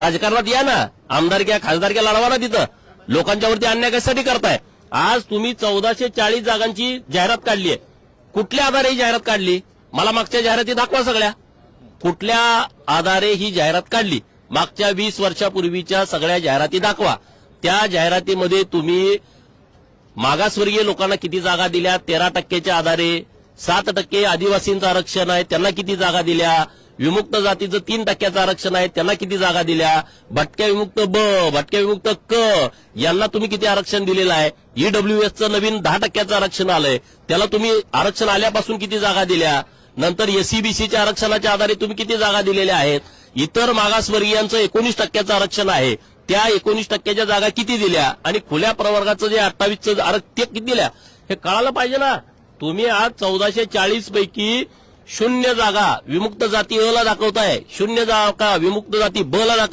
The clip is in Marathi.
राजकारणात या ना, आमदारक्या खासदारक्या लढवा ना तिथं. लोकांच्यावरती अन्याय कशासाठी करताय? आज तुम्ही 1440 जागांची जाहिरात काढली आहे. कुठल्या आधारे ही जाहिरात काढली? मला मागच्या जाहिराती दाखवा सगळ्या. कुठल्या आधारे ही जाहिरात काढली? मागच्या 20 वर्षापूर्वीच्या सगळ्या जाहिराती दाखवा. त्या जाहिरातीमध्ये तुम्ही मागासवर्गीय लोकांना किती जागा दिल्या? 13% आधारे. 7% आदिवासींचं आरक्षण आहे, त्यांना किती जागा दिल्या? विमुक्त जातीचं 3% आरक्षण आहे, त्यांना किती जागा दिल्या? भटक्या विमुक्त ब, भटक्या विमुक्त क यांना तुम्ही किती आरक्षण दिलेलं आहे? ईडब्ल्यूएसचं नवीन 10% आरक्षण आलंय, त्याला तुम्ही आरक्षण आल्यापासून किती जागा दिल्या? नंतर एससीबीसीच्या आरक्षणाच्या आधारे तुम्ही किती जागा दिलेल्या आहेत? इतर मागासवर्गीयांचं 19% आरक्षण आहे, त्या 19% जागा किती दिल्या? आणि खुल्या प्रवर्गाचं जे 28चं आरक्षण ते किती दिल्या? हे कळायला पाहिजे ना. तुम्ही आज 1440 पैकी 0 जागा विमुक्त जाती अ ला दाखवताय, 0 जागा विमुक्त जाती ब ला दाखव